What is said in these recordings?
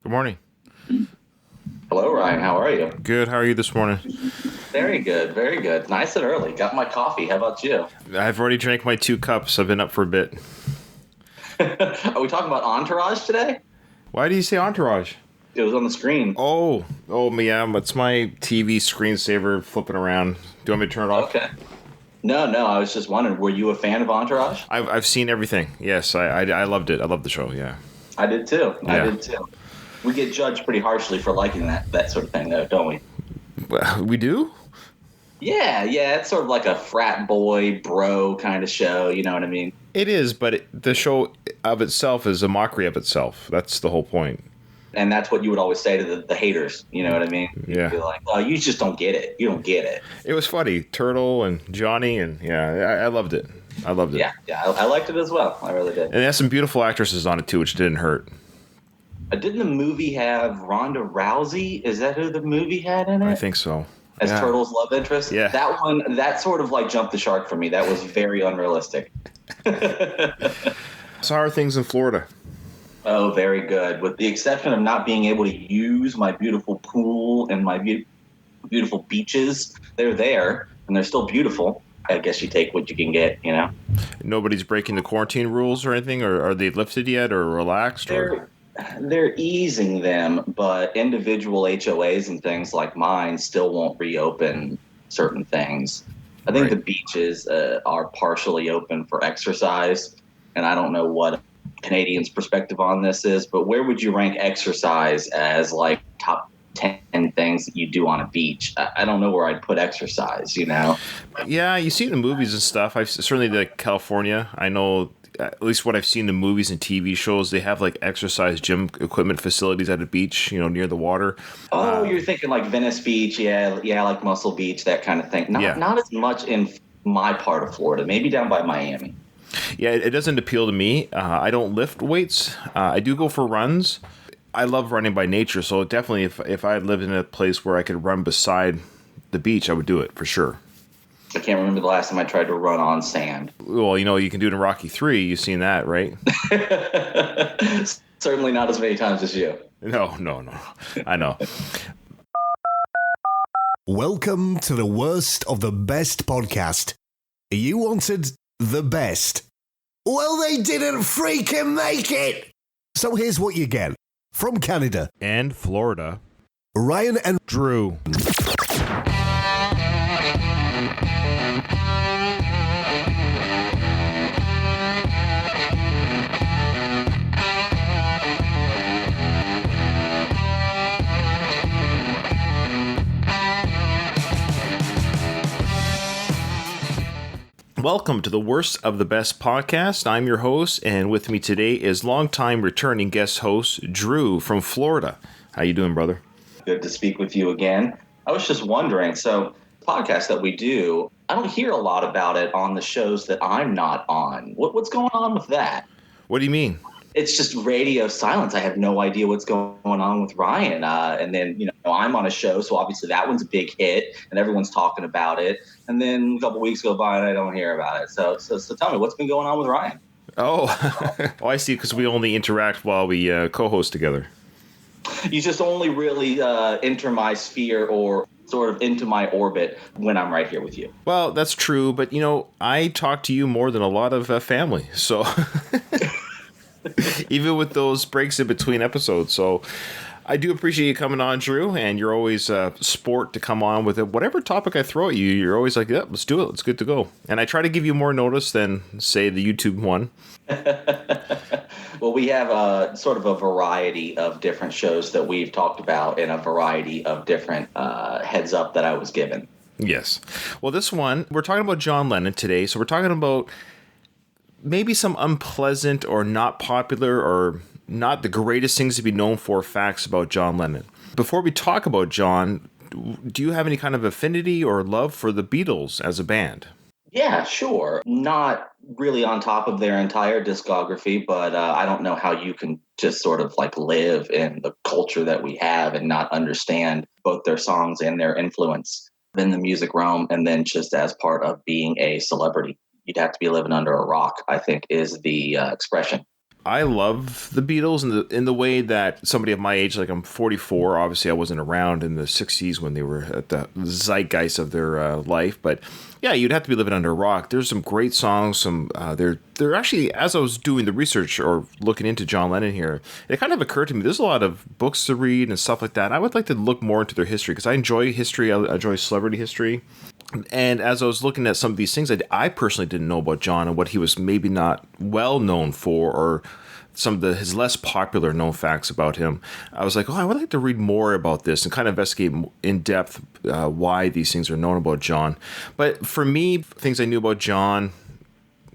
Good morning. Hello, Ryan. How are you? Good. How are you this morning? Very good. Very good. Nice and early. Got my coffee. How about you? I've already drank my 2 cups. I've been up for a bit. Are we talking about Entourage today? Why do you say Entourage? It was on the screen. Oh, yeah. It's my TV screensaver flipping around. Do you want me to turn it off? Okay. No. I was just wondering, were you a fan of Entourage? I've seen everything. Yes, I loved it. I loved the show. Yeah. I did too. I Yeah. did too. We get judged pretty harshly for liking that sort of thing, though, don't we? We do? Yeah. It's sort of like a frat boy, bro kind of show. You know what I mean? It is, but the show of itself is a mockery of itself. That's the whole point. And that's what you would always say to the haters. You know what I mean? Yeah. You'd be like, oh, you just don't get it. You don't get it. It was funny. Turtle and Johnny, and yeah, I loved it. I loved it. Yeah. I liked it as well. I really did. And it has some beautiful actresses on it too, which didn't hurt. Didn't the movie have Ronda Rousey? Is that who the movie had in it? I think so. As Yeah. Turtle's love interest? Yeah. That one, that sort of like jumped the shark for me. That was very unrealistic. So how are things in Florida? Oh, very good. With the exception of not being able to use my beautiful pool and my beautiful beaches, they're there and they're still beautiful. I guess you take what you can get, you know? Nobody's breaking the quarantine rules or anything, or are they lifted yet or relaxed? They're easing them, but individual HOAs and things like mine still won't reopen certain things. I think the beaches are partially open for exercise, and I don't know what Canadians' perspective on this is, but where would you rank exercise as like top 10 things that you do on a beach? I don't know where I'd put exercise, you know? Yeah, you see it in movies and stuff. I've certainly like California. I know at least what I've seen in movies and TV shows, they have like exercise gym equipment facilities at a beach, near the water. Oh, you're thinking like Venice Beach, yeah, like Muscle Beach, that kind of thing. Not as much in my part of Florida, maybe down by Miami. Yeah, it doesn't appeal to me. I don't lift weights. I do go for runs. I love running by nature, so definitely if I lived in a place where I could run beside the beach, I would do it for sure. I can't remember the last time I tried to run on sand. Well, you can do it in Rocky 3. You've seen that, right? Certainly not as many times as you. No. I know. Welcome to the worst of the best podcast. You wanted the best. Well, they didn't freaking make it. So here's what you get. From Canada And Florida. Ryan and Drew. Welcome to the Worst of the Best podcast. I'm your host, and with me today is longtime returning guest host Drew from Florida. How you doing, brother? Good to speak with you again. I was just wondering, so the podcast that we do, I don't hear a lot about it on the shows that I'm not on. What's going on with that? What do you mean? It's just radio silence. I have no idea what's going on with Ryan. And then, I'm on a show, so obviously that one's a big hit, and everyone's talking about it. And then a couple weeks go by, and I don't hear about it. So tell me, what's been going on with Ryan? Oh, I see, because we only interact while we co-host together. You just only really enter my sphere or sort of into my orbit when I'm right here with you. Well, that's true, but, I talk to you more than a lot of family, so... Even with those breaks in between episodes. So I do appreciate you coming on, Drew, and you're always a sport to come on with it. Whatever topic I throw at you, you're always like, yeah, let's do it. It's good to go. And I try to give you more notice than, say, the YouTube one. Well, we have sort of a variety of different shows that we've talked about and a variety of different heads up that I was given. Yes. Well, this one, we're talking about John Lennon today. So we're talking about maybe some unpleasant or not popular or not the greatest things to be known for facts about John Lennon. Before we talk about John, do you have any kind of affinity or love for the Beatles as a band? Yeah, sure. Not really on top of their entire discography, but I don't know how you can just sort of like live in the culture that we have and not understand both their songs and their influence in the music realm, and then just as part of being a celebrity. You'd have to be living under a rock, I think, is the expression. I love the Beatles in the way that somebody of my age, like I'm 44, obviously I wasn't around in the 60s when they were at the zeitgeist of their life, but yeah, you'd have to be living under a rock. There's some great songs. They're actually, as I was doing the research or looking into John Lennon here, it kind of occurred to me there's a lot of books to read and stuff like that. I would like to look more into their history because I enjoy history. I enjoy celebrity history. And as I was looking at some of these things, I personally didn't know about John and what he was maybe not well known for, or some of his less popular known facts about him. I was like, I would like to read more about this and kind of investigate in depth why these things are known about John. But for me, things I knew about John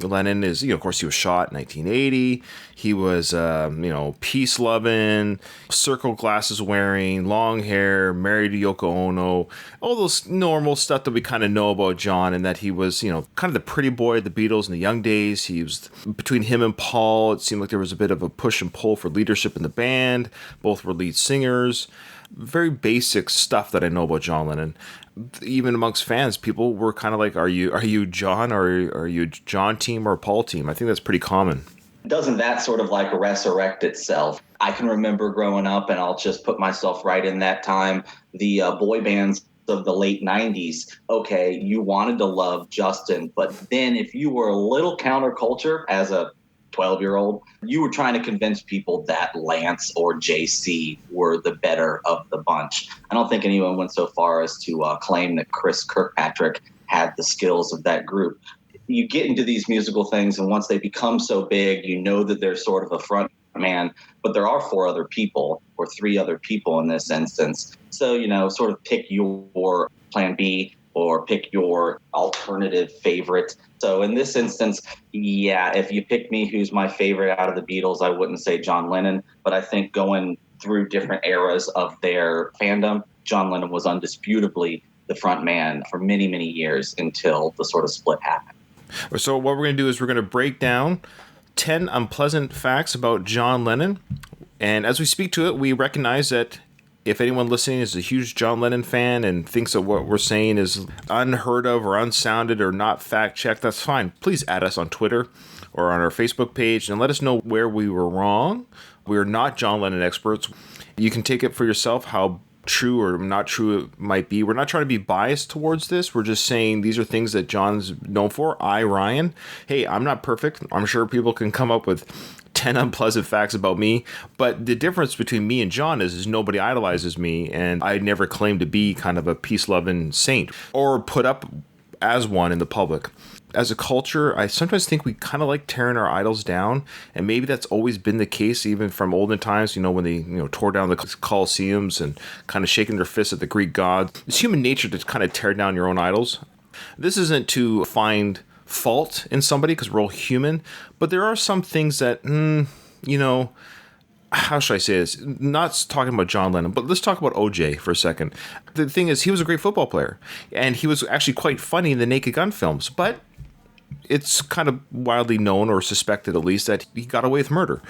Lennon is, of course, he was shot in 1980. He was, peace-loving, circle glasses wearing, long hair, married to Yoko Ono, all those normal stuff that we kind of know about John, and that he was, kind of the pretty boy of the Beatles in the young days. He was, between him and Paul, it seemed like there was a bit of a push and pull for leadership in the band. Both were lead singers. Very basic stuff that I know about John Lennon. Even amongst fans, people were kind of like, are you John, or are you John team or Paul team? I think that's pretty common. Doesn't that sort of like resurrect itself? I can remember growing up, and I'll just put myself right in that time, the boy bands of the late 90s. Okay, you wanted to love Justin, but then if you were a little counterculture as a 12-year-old, you were trying to convince people that Lance or JC were the better of the bunch. I don't think anyone went so far as to claim that Chris Kirkpatrick had the skills of that group. You get into these musical things, and once they become so big, you know that there's sort of a front man, but there are 4 other people, or 3 other people in this instance. So, sort of pick your plan B or pick your alternative favorite. So in this instance, yeah, if you pick me, who's my favorite out of the Beatles, I wouldn't say John Lennon, but I think going through different eras of their fandom, John Lennon was undisputably the front man for many, many years until the sort of split happened. So what we're going to do is we're going to break down 10 unpleasant facts about John Lennon. And as we speak to it, we recognize that if anyone listening is a huge John Lennon fan and thinks that what we're saying is unheard of or unsounded or not fact-checked, that's fine. Please add us on Twitter or on our Facebook page and let us know where we were wrong. We're not John Lennon experts. You can take it for yourself how true or not true it might be. We're not trying to be biased towards this. We're just saying these are things that John's known for. Ryan, hey, I'm not perfect. I'm sure people can come up with 10 unpleasant facts about me, but the difference between me and John is nobody idolizes me, and I never claim to be kind of a peace-loving saint or put up as one in the public. As a culture, I sometimes think we kind of like tearing our idols down, and maybe that's always been the case even from olden times, when they tore down the Colosseums and kind of shaking their fists at the Greek gods. It's human nature to kind of tear down your own idols. This isn't to find fault in somebody because we're all human, but there are some things that, how should I say this? Not talking about John Lennon, but let's talk about OJ for a second. The thing is, he was a great football player, and he was actually quite funny in the Naked Gun films, but it's kind of widely known, or suspected at least, that he got away with murder.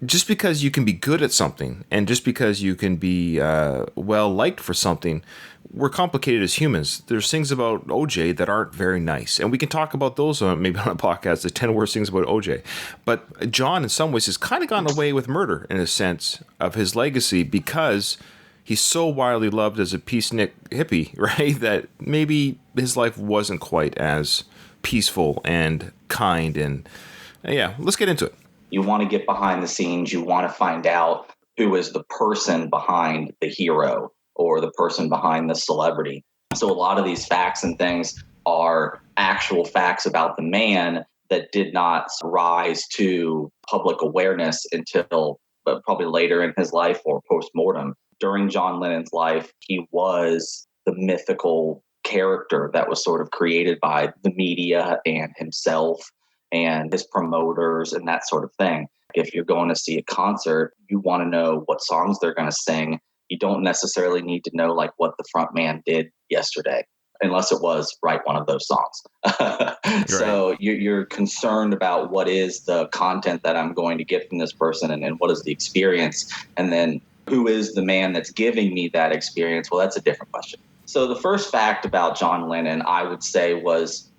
Just because you can be good at something, and just because you can be well-liked for something, we're complicated as humans. There's things about OJ that aren't very nice, and we can talk about those maybe on a podcast, the 10 worst things about OJ. But John, in some ways, has kind of gone away with murder, in a sense, of his legacy, because he's so widely loved as a peacenik hippie, right, that maybe his life wasn't quite as peaceful and kind. And yeah, let's get into it. You want to get behind the scenes. You want to find out who is the person behind the hero or the person behind the celebrity. So a lot of these facts and things are actual facts about the man that did not rise to public awareness until probably later in his life or post-mortem. During John Lennon's life, he was the mythical character that was sort of created by the media and himself and his promoters and that sort of thing. If you're going to see a concert, you want to know what songs they're going to sing. You don't necessarily need to know like what the front man did yesterday, unless it was write one of those songs. Right. So you're concerned about what is the content that I'm going to get from this person, and what is the experience, and then who is the man that's giving me that experience? Well, that's a different question. So the first fact about John Lennon, I would say, was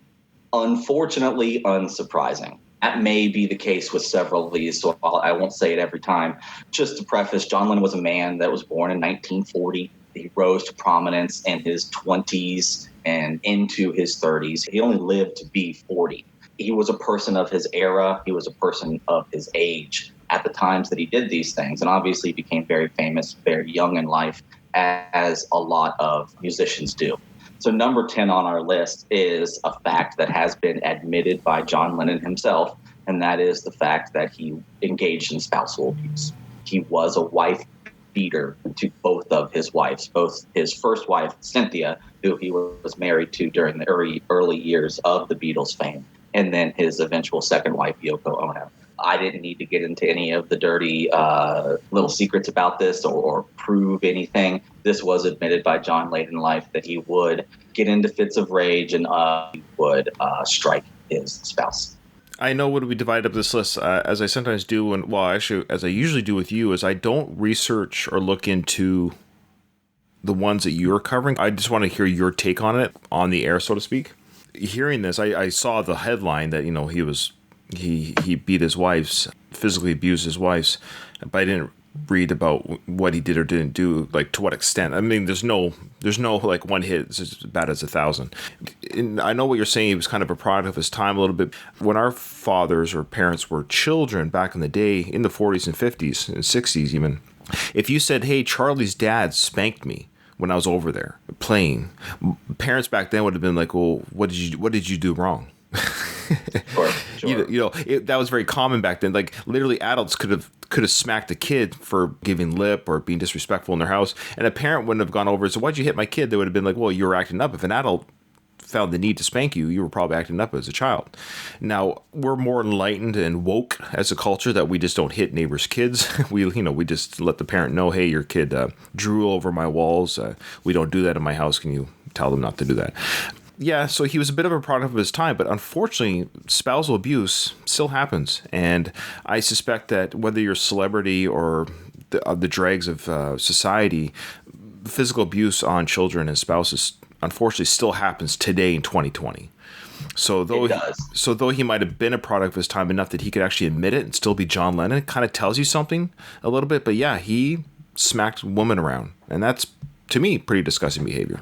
unfortunately unsurprising. That may be the case with several of these, so I won't say it every time. Just to preface, John Lennon was a man that was born in 1940. He rose to prominence in his 20s and into his 30s. He only lived to be 40. He was a person of his era. He was a person of his age at the times that he did these things, and obviously became very famous very young in life, as a lot of musicians do. So number 10 on our list is a fact that has been admitted by John Lennon himself, and that is the fact that he engaged in spousal abuse. He was a wife beater to both of his wives, both his first wife, Cynthia, who he was married to during the early years of the Beatles' fame, and then his eventual second wife, Yoko Ono. I didn't need to get into any of the dirty little secrets about this or prove anything. This was admitted by John late in life that he would get into fits of rage and he would strike his spouse. I know when we divide up this list, as I sometimes do, and well, actually, as I usually do with you, is I don't research or look into the ones that you're covering. I just want to hear your take on it on the air, so to speak. Hearing this, I saw the headline that, he beat his wives, physically abused his wives, but I didn't read about what he did or didn't do, like to what extent. I mean, there's no like one hit is as bad as 1,000. And I know what you're saying. He was kind of a product of his time a little bit. When our fathers or parents were children back in the day, in the 40s and 50s and 60s even, if you said, hey, Charlie's dad spanked me when I was over there playing, parents back then would have been like, well, what did you do wrong? Sure. That was very common back then. Like literally adults could have smacked a kid for giving lip or being disrespectful in their house, and a parent wouldn't have gone over and said, why'd you hit my kid? They would have been like, well, you were acting up. If an adult felt the need to spank you, you were probably acting up as a child. Now we're more enlightened and woke as a culture that we just don't hit neighbors' kids. we just let the parent know, hey, your kid drew over my walls. We don't do that in my house. Can you tell them not to do that? Yeah, so he was a bit of a product of his time, but unfortunately, spousal abuse still happens. And I suspect that whether you're a celebrity or the dregs of society, physical abuse on children and spouses unfortunately still happens today in 2020. So though he might have been a product of his time enough that he could actually admit it and still be John Lennon, it kind of tells you something a little bit. But yeah, he smacked women around, and that's, to me, pretty disgusting behavior.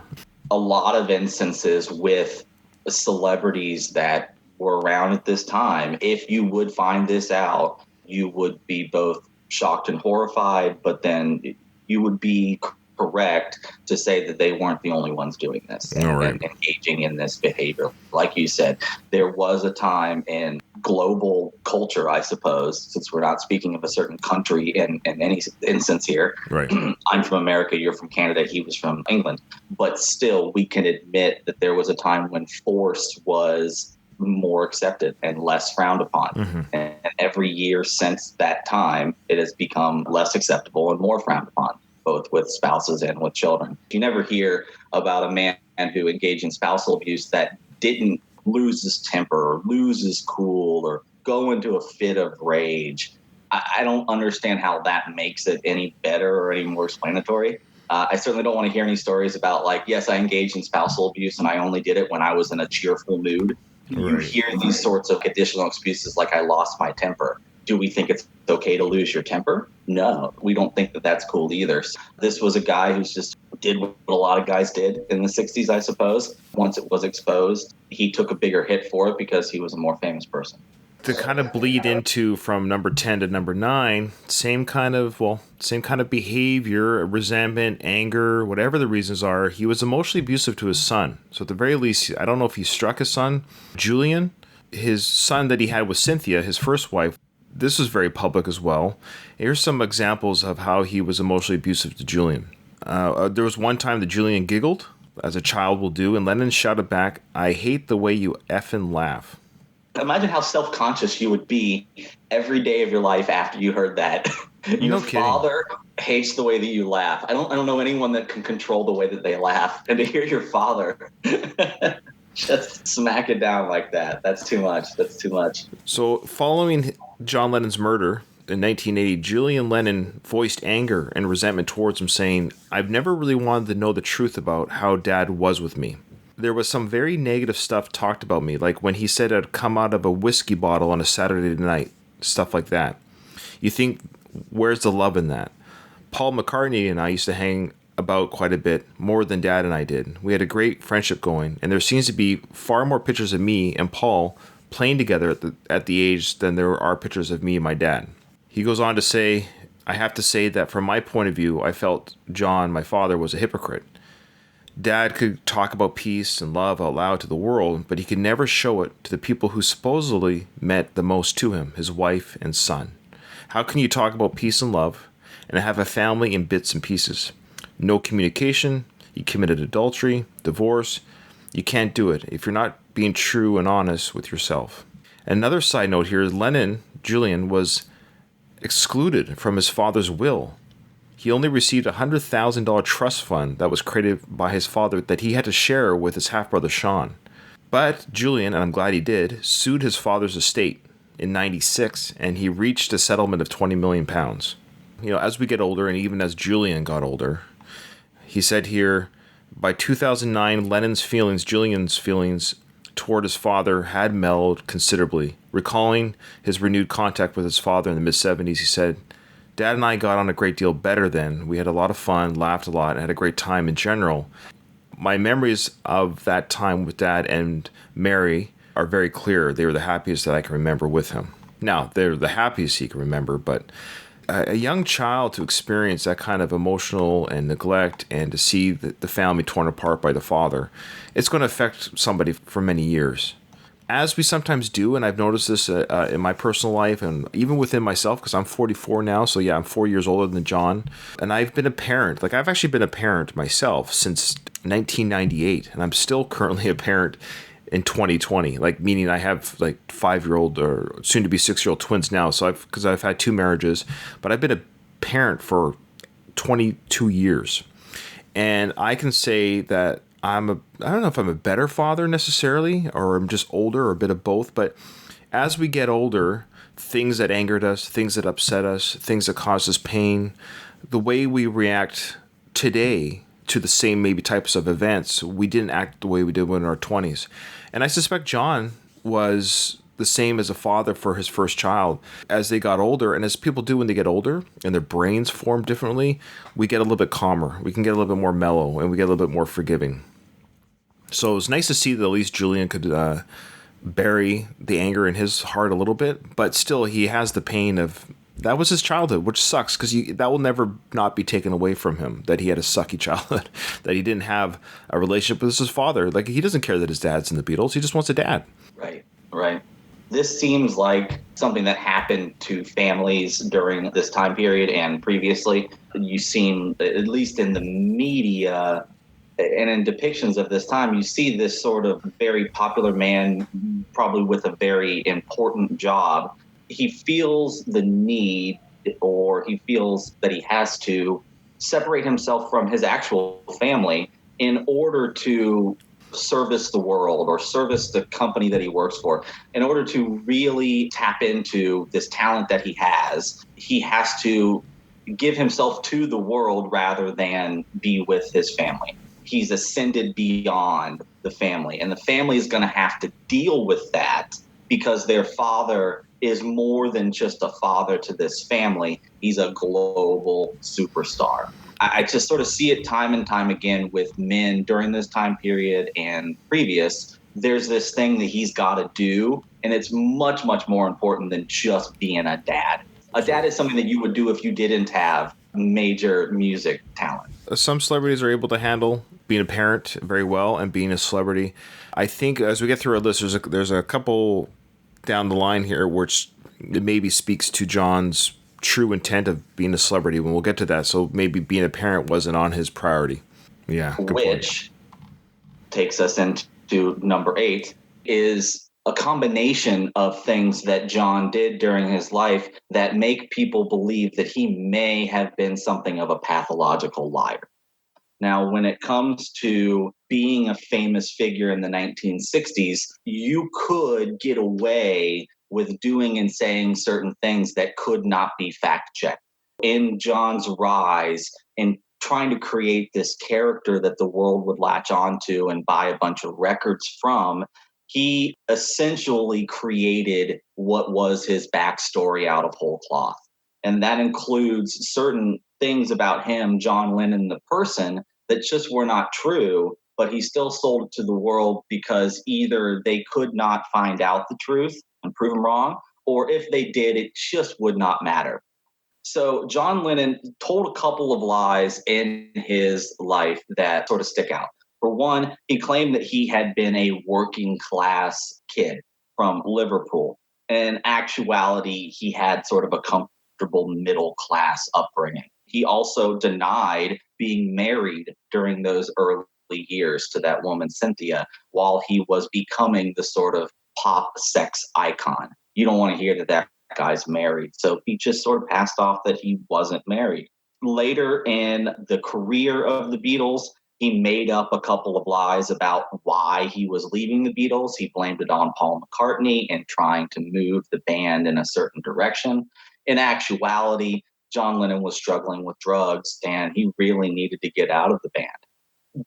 A lot of instances with celebrities that were around at this time, if you would find this out, you would be both shocked and horrified, but then you would be correct to say that they weren't the only ones doing this and engaging in this behavior. Like you said, there was a time in global culture, I suppose, since we're not speaking of a certain country in any instance here. Right. I'm from America, you're from Canada, he was from England. But still, we can admit that there was a time when force was more accepted and less frowned upon. Mm-hmm. And every year since that time, it has become less acceptable and more frowned upon, both with spouses and with children. You never hear about a man who engaged in spousal abuse that didn't lose his temper or lose his cool or go into a fit of rage. I don't understand how that makes it any better or any more explanatory. I certainly don't want to hear any stories about like, yes, I engaged in spousal abuse and I only did it when I was in a cheerful mood. Right. You hear these sorts of additional excuses like I lost my temper. Do we think it's okay to lose your temper? No, we don't think that that's cool either. This was a guy who's just did what a lot of guys did in the 60s, I suppose. Once it was exposed, he took a bigger hit for it because he was a more famous person. To kind of bleed into from number 10 to number 9, same kind of behavior, resentment, anger, whatever the reasons are. He was emotionally abusive to his son. So at the very least, I don't know if he struck his son, Julian, his son that he had with Cynthia, his first wife. This was very public as well. Here's some examples of how he was emotionally abusive to Julian. There was one time that Julian giggled, as a child will do, and Lennon shouted back, "I hate the way you effing laugh." Imagine how self-conscious you would be every day of your life after you heard that. Your father hates the way that you laugh. I don't know anyone that can control the way that they laugh. And to hear your father just smack it down like that, that's too much. That's too much. So following John Lennon's murder in 1980, Julian Lennon voiced anger and resentment towards him, saying, "I've never really wanted to know the truth about how Dad was with me. there was some very negative stuff talked about me, like when he said I'd come out of a whiskey bottle on a Saturday night, stuff like that. You think, where's the love in that? Paul McCartney and I used to hang about quite a bit, more than Dad and I did. We had a great friendship going, and there seems to be far more pictures of me and Paul playing together at the age than there are pictures of me and my dad. He goes on to say, I have to say that from my point of view, I felt John, my father, was a hypocrite. Dad could talk about peace and love out loud to the world, but he could never show it to the people who supposedly meant the most to him, his wife and son. How can you talk about peace and love and have a family in bits and pieces? No communication, you committed adultery, divorce. You can't do it if you're not being true and honest with yourself. Another side note here is Julian, was excluded from his father's will. He only received a $100,000 trust fund that was created by his father that he had to share with his half-brother Sean. But Julian, and I'm glad he did, sued his father's estate in '96, and he reached a settlement of £20 million. As we get older, and even as Julian got older, he said here, by 2009, Julian's feelings toward his father had mellowed considerably. Recalling his renewed contact with his father in the mid-'70s, he said, Dad and I got on a great deal better then. We had a lot of fun, laughed a lot, and had a great time in general. My memories of that time with Dad and Mary are very clear. They were the happiest that I can remember with him. Now, they're the happiest he can remember, but a young child to experience that kind of emotional and neglect and to see the family torn apart by the father, it's going to affect somebody for many years. As we sometimes do, and I've noticed this in my personal life and even within myself, because I'm 44 now, so yeah, I'm 4 years older than John, and I've been a parent. I've actually been a parent myself since 1998, and I'm still currently a parent in 2020, meaning I have 5-year-old or soon to be 6-year-old twins now. So because I've had 2 marriages, but I've been a parent for 22 years. And I can say that I don't know if I'm a better father necessarily, or I'm just older, or a bit of both. But as we get older, things that angered us, things that upset us, things that caused us pain, the way we react today to the same maybe types of events, we didn't act the way we did when in our 20s. And I suspect John was the same as a father for his first child. As they got older, and as people do when they get older and their brains form differently, we get a little bit calmer. We can get a little bit more mellow, and we get a little bit more forgiving. So it was nice to see that at least Julian could bury the anger in his heart a little bit, but still he has the pain of that was his childhood, which sucks because that will never not be taken away from him, that he had a sucky childhood, that he didn't have a relationship with his father. He doesn't care that his dad's in the Beatles. He just wants a dad. Right. This seems like something that happened to families during this time period and previously. You seem, at least in the media and in depictions of this time, you see this sort of very popular man, probably with a very important job. He feels the need, or he feels that he has to separate himself from his actual family in order to service the world or service the company that he works for. In order to really tap into this talent that he has to give himself to the world rather than be with his family. He's ascended beyond the family, and the family is going to have to deal with that because their father is more than just a father to this family. He's a global superstar. I just sort of see it time and time again with men during this time period and previous. There's this thing that he's got to do, and it's much, much more important than just being a dad. A dad is something that you would do if you didn't have major music talent. Some celebrities are able to handle being a parent very well and being a celebrity. I think as we get through our list, there's a couple down the line here which maybe speaks to John's true intent of being a celebrity when we'll get to that. So maybe being a parent wasn't on his priority. Yeah. Which takes us into number 8 is a combination of things that John did during his life that make people believe that he may have been something of a pathological liar. Now, when it comes to being a famous figure in the 1960s, you could get away with doing and saying certain things that could not be fact checked. In John's rise in trying to create this character that the world would latch onto and buy a bunch of records from, he essentially created what was his backstory out of whole cloth. And that includes certain things about him, John Lennon, the person, that just were not true, but he still sold it to the world because either they could not find out the truth and prove him wrong, or if they did, it just would not matter. So John Lennon told a couple of lies in his life that sort of stick out. For one, he claimed that he had been a working class kid from Liverpool. In actuality, he had sort of a comfortable middle class upbringing. He also denied being married during those early years to that woman, Cynthia, while he was becoming the sort of pop sex icon. You don't want to hear that guy's married. So he just sort of passed off that he wasn't married. Later in the career of the Beatles, he made up a couple of lies about why he was leaving the Beatles. He blamed it on Paul McCartney and trying to move the band in a certain direction. In actuality, John Lennon was struggling with drugs and he really needed to get out of the band.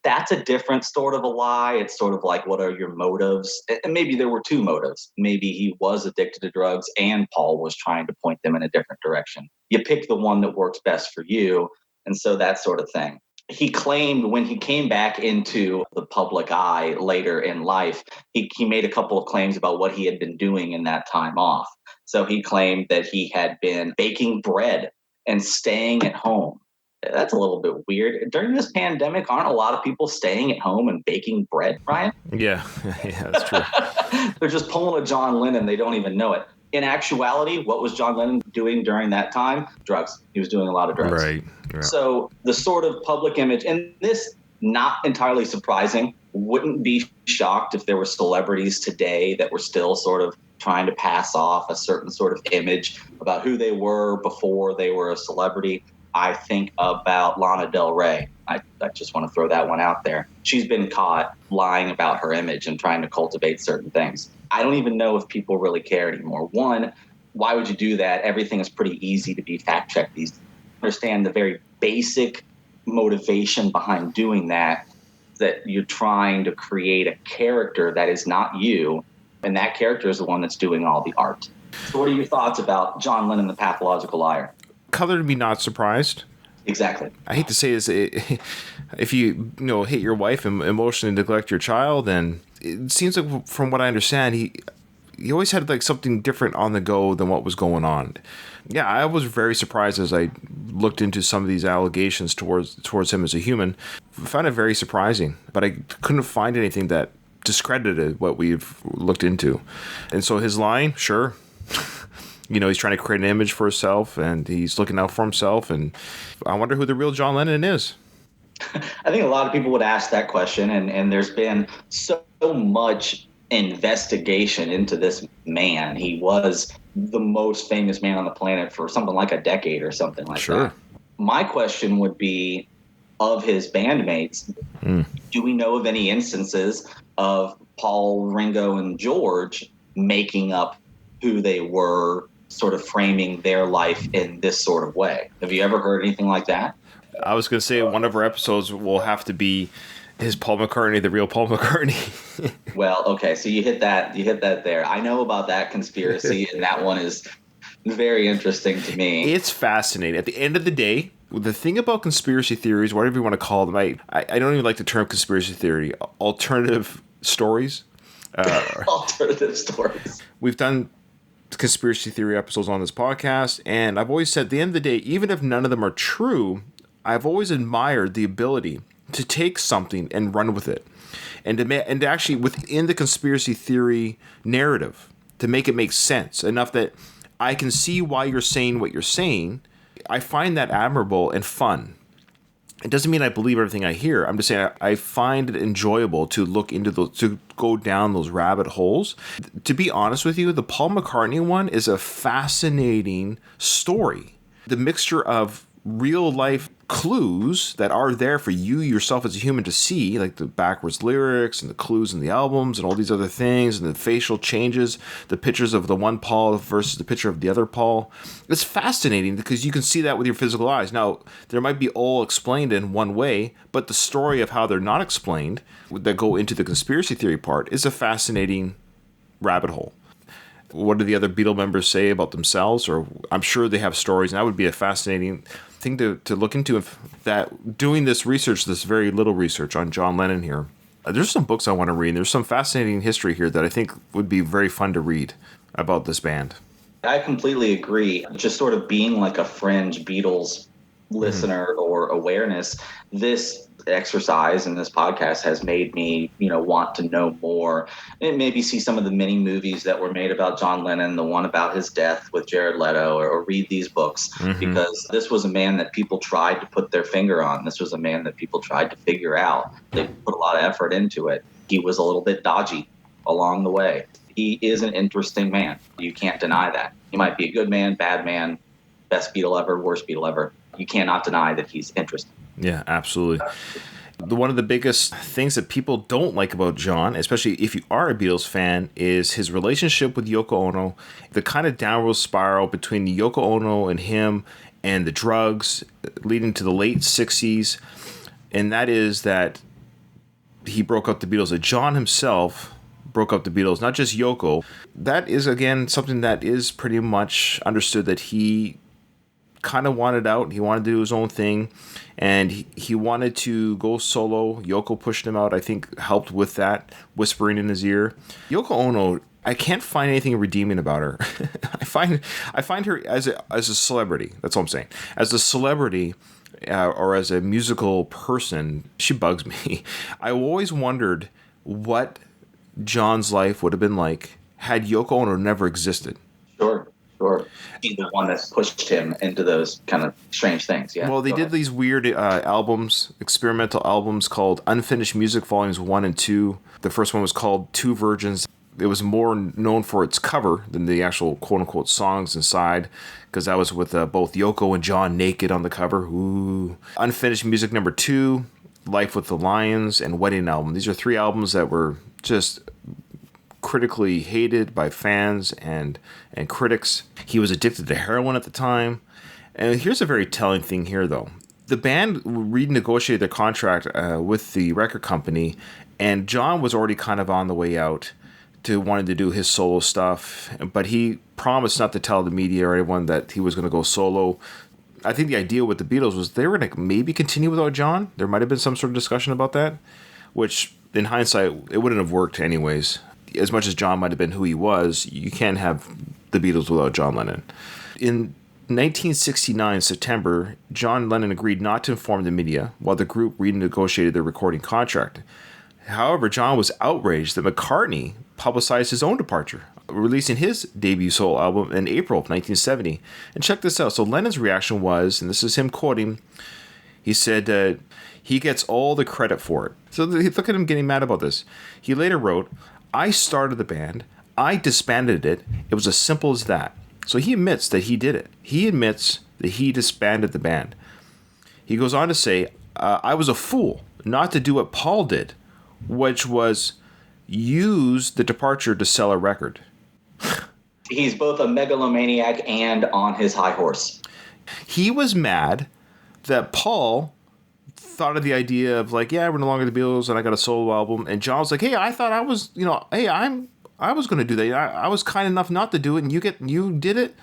That's a different sort of a lie. It's sort of like, what are your motives? And maybe there were two motives. Maybe he was addicted to drugs and Paul was trying to point them in a different direction. You pick the one that works best for you. And so that sort of thing. He claimed when he came back into the public eye later in life, he made a couple of claims about what he had been doing in that time off. So he claimed that he had been baking bread and staying at home. That's a little bit weird. During this pandemic, aren't a lot of people staying at home and baking bread, Ryan? Yeah, yeah, that's true. They're just pulling a John Lennon. They don't even know it. In actuality, what was John Lennon doing during that time? Drugs. He was doing a lot of drugs. Right. Yeah. So the sort of public image, and this, not entirely surprising, wouldn't be shocked if there were celebrities today that were still sort of trying to pass off a certain sort of image about who they were before they were a celebrity. I think about Lana Del Rey. I just want to throw that one out there. She's been caught lying about her image and trying to cultivate certain things. I don't even know if people really care anymore. One, why would you do that? Everything is pretty easy to be fact-checked these days. Understand the very basic motivation behind doing that you're trying to create a character that is not you, and that character is the one that's doing all the art. So what are your thoughts about John Lennon, the pathological liar? Color to be not surprised. Exactly. I hate to say this, if you hate your wife and emotionally neglect your child, and it seems like from what I understand, he always had like something different on the go than what was going on. Yeah, I was very surprised as I looked into some of these allegations towards him as a human. I found it very surprising, but I couldn't find anything that discredited what we've looked into. And so his line, sure. He's trying to create an image for himself, and he's looking out for himself. And I wonder who the real John Lennon is. I think a lot of people would ask that question, and there's been so much investigation into this man. He was the most famous man on the planet for something like a decade or something like that. My question would be, of his bandmates, do we know of any instances of Paul, Ringo, and George making up who they were, sort of framing their life in this sort of way? Have you ever heard anything like that? I was going to say one of our episodes will have to be his Paul McCartney, the real Paul McCartney. Well, okay, so you hit that there. I know about that conspiracy, and that one is very interesting to me. It's fascinating. At the end of the day, the thing about conspiracy theories, whatever you want to call them, I don't even like the term conspiracy theory. Alternative stories. Alternative stories. We've done conspiracy theory episodes on this podcast, and I've always said at the end of the day, even if none of them are true, I've always admired the ability to take something and run with it, and to actually within the conspiracy theory narrative to make it make sense enough that I can see why you're saying what you're saying. I find that admirable and fun. It doesn't mean I believe everything I hear. I'm just saying I find it enjoyable to look into to go down those rabbit holes. To be honest with you, the Paul McCartney one is a fascinating story. The mixture of real life clues that are there for you yourself as a human to see, like the backwards lyrics and the clues in the albums and all these other things, and the facial changes, the pictures of the one Paul versus the picture of the other Paul. It's fascinating because you can see that with your physical eyes. Now, there might be all explained in one way, but the story of how they're not explained, that go into the conspiracy theory part, is a fascinating rabbit hole. What do the other Beatle members say about themselves? Or I'm sure they have stories, and that would be a fascinating thing to look into. If that doing this research, this very little research on John Lennon here, there's some books I want to read. There's some fascinating history here that I think would be very fun to read about this band. I completely agree. Just sort of being like a fringe Beatles listener or awareness, this exercise and this podcast has made me, want to know more and maybe see some of the many movies that were made about John Lennon, the one about his death with Jared Leto, or read these books, because this was a man that people tried to put their finger on. This was a man that people tried to figure out. They put a lot of effort into it. He was a little bit dodgy along the way. He is an interesting man. You can't deny that. He might be a good man, bad man, best Beatle ever, worst Beatle ever. You cannot deny that he's interesting. Yeah, absolutely. One of the biggest things that people don't like about John, especially if you are a Beatles fan, is his relationship with Yoko Ono, the kind of downward spiral between Yoko Ono and him and the drugs leading to the late 60s. And that is that he broke up the Beatles, that John himself broke up the Beatles, not just Yoko. That is, again, something that is pretty much understood, that he kind of wanted out. He wanted to do his own thing, and he wanted to go solo. Yoko pushed him out, I think, helped with that, whispering in his ear. Yoko Ono, I can't find anything redeeming about her. I find her as a celebrity. That's all I'm saying. As a celebrity, or as a musical person, she bugs me. I always wondered what John's life would have been like had Yoko Ono never existed. Sure. He's the one that's pushed him into those kind of strange things. Yeah. Well, they did these weird albums, experimental albums called Unfinished Music Volumes 1 and 2. The first one was called Two Virgins. It was more known for its cover than the actual quote-unquote songs inside, because that was with both Yoko and John naked on the cover. Ooh. Unfinished Music number 2, Life with the Lions, and Wedding Album. These are 3 albums that were just critically hated by fans and critics. He was addicted to heroin at the time. And here's a very telling thing here, though. The band renegotiated their contract with the record company, and John was already kind of on the way out to wanting to do his solo stuff, but he promised not to tell the media or anyone that he was going to go solo. I think the idea with the Beatles was they were going to maybe continue without John. There might have been some sort of discussion about that, which in hindsight, it wouldn't have worked anyways. As much as John might have been who he was, you can't have the Beatles without John Lennon. In 1969, September, John Lennon agreed not to inform the media while the group renegotiated their recording contract. However, John was outraged that McCartney publicized his own departure, releasing his debut solo album in April of 1970. And check this out. So Lennon's reaction was, and this is him quoting, he said, he gets all the credit for it. So look at him getting mad about this. He later wrote, I started the band. I disbanded it. It was as simple as that. So he admits that he did it. He admits that he disbanded the band. He goes on to say, I was a fool not to do what Paul did, which was use the departure to sell a record. He's both a megalomaniac and on his high horse. He was mad that Paul thought of the idea of like, yeah, we're no longer the Beatles and I got a solo album. And John was like, hey, I thought I was, I was going to do that. I was kind enough not to do it, and you did it.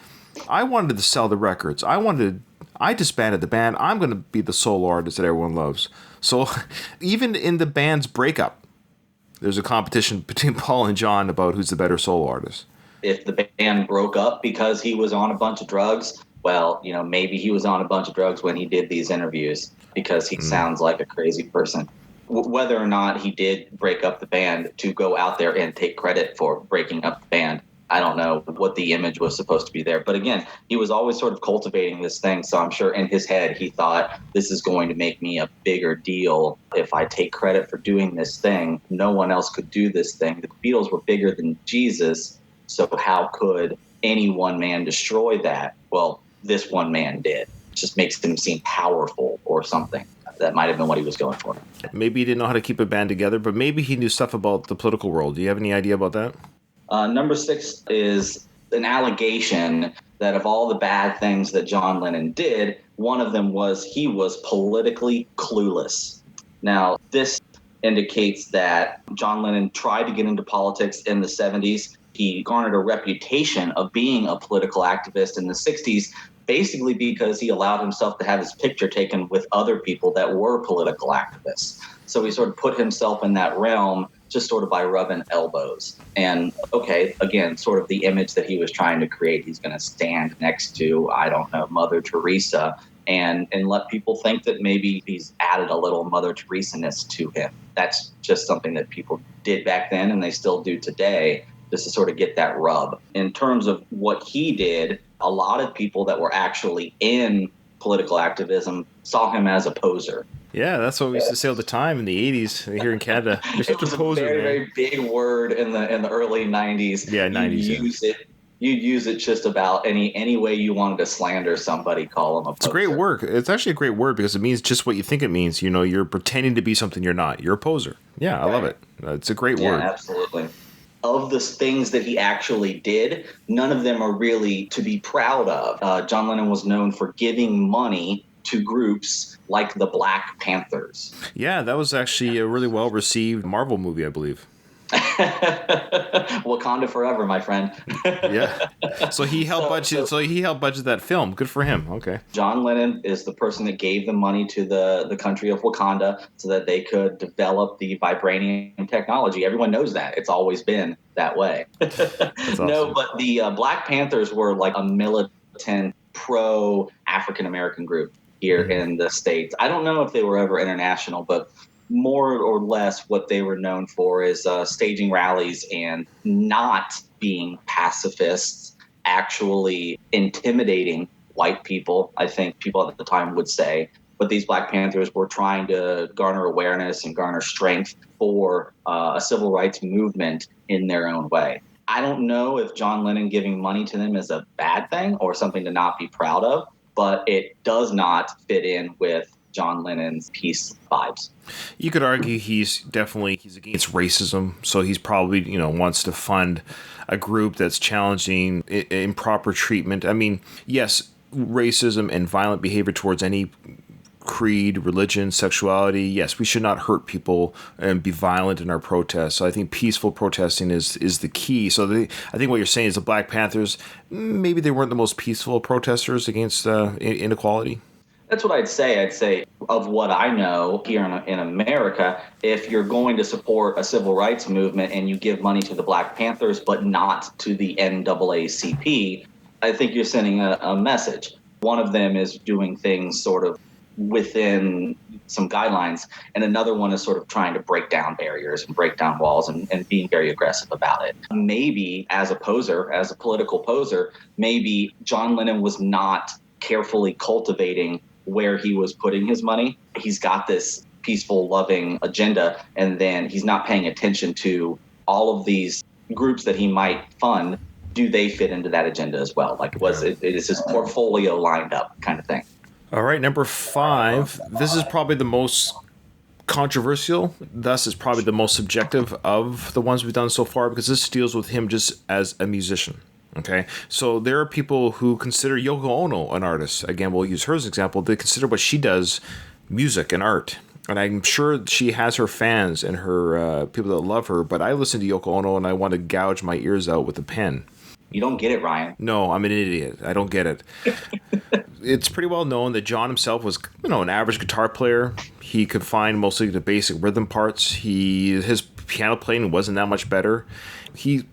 I wanted to sell the records. I disbanded the band. I'm going to be the solo artist that everyone loves. So even in the band's breakup, there's a competition between Paul and John about who's the better solo artist. If the band broke up because he was on a bunch of drugs, well, maybe he was on a bunch of drugs when he did these interviews because he sounds like a crazy person. Whether or not he did break up the band to go out there and take credit for breaking up the band, I don't know what the image was supposed to be there. But again, he was always sort of cultivating this thing. So I'm sure in his head, he thought this is going to make me a bigger deal if I take credit for doing this thing. No one else could do this thing. The Beatles were bigger than Jesus. So how could any one man destroy that? Well, this one man did. just makes him seem powerful or something. That might have been what he was going for. Maybe he didn't know how to keep a band together, but maybe he knew stuff about the political world. Do you have any idea about that? Number 6 is an allegation that of all the bad things that John Lennon did, one of them was he was politically clueless. Now, this indicates that John Lennon tried to get into politics in the 70s. He garnered a reputation of being a political activist in the 60s, basically because he allowed himself to have his picture taken with other people that were political activists. So he sort of put himself in that realm just sort of by rubbing elbows. And okay, again, sort of the image that he was trying to create, he's going to stand next to, I don't know, Mother Teresa and let people think that maybe he's added a little Mother Teresa-ness to him. That's just something that people did back then and they still do today, just to sort of get that rub. In terms of what he did, a lot of people that were actually in political activism saw him as a poser. Yeah, that's what we used to say all the time in the 80s here in Canada. It was a very, very big word in the early 90s. Yeah, 90s. You'd use it just about any way you wanted to slander somebody, call them a poser. It's a great word. It's actually a great word because it means just what you think it means. You know, you're pretending to be something you're not. You're a poser. Yeah, I love it. It's a great word. Yeah, absolutely. Of the things that he actually did, none of them are really to be proud of. John Lennon was known for giving money to groups like the Black Panthers. Yeah, that was actually a really well-received Marvel movie, I believe. Wakanda forever, my friend. Yeah. So he helped budget. So he helped budget that film. Good for him. Okay. John Lennon is the person that gave the money to the country of Wakanda so that they could develop the vibranium technology. Everyone knows that. It's always been that way. Awesome. No, but the Black Panthers were like a militant, pro-African American group here in the States. I don't know if they were ever international, but more or less what they were known for is staging rallies and not being pacifists, actually intimidating white people, I think people at the time would say. But these Black Panthers were trying to garner awareness and garner strength for a civil rights movement in their own way. I don't know if John Lennon giving money to them is a bad thing or something to not be proud of, but it does not fit in with John Lennon's peace vibes. You could argue he's against racism, so he's probably wants to fund a group that's challenging improper treatment. I mean, yes, racism and violent behavior towards any creed, religion, sexuality. Yes, we should not hurt people and be violent in our protests. So I think peaceful protesting is the key. So I think what you're saying is the Black Panthers, maybe they weren't the most peaceful protesters against inequality. That's what I'd say. I'd say of what I know here in America, if you're going to support a civil rights movement and you give money to the Black Panthers but not to the NAACP, I think you're sending a message. One of them is doing things sort of within some guidelines, and another one is sort of trying to break down barriers and break down walls and being very aggressive about it. Maybe as a political poser, maybe John Lennon was not carefully cultivating where he was putting his money. He's got this peaceful, loving agenda, and then he's not paying attention to all of these groups that he might fund. Do they fit into that agenda as well? Like, is his portfolio lined up, kind of thing? All right, number 5. This is probably the most controversial. Thus, is probably the most subjective of the ones we've done so far because this deals with him just as a musician. Okay, so there are people who consider Yoko Ono an artist. Again, we'll use her as an example. They consider what she does music and art. And I'm sure she has her fans and her people that love her, but I listen to Yoko Ono and I want to gouge my ears out with a pen. You don't get it, Ryan. No, I'm an idiot. I don't get it. It's pretty well known that John himself was, an average guitar player. He could find mostly the basic rhythm parts. His piano playing wasn't that much better. He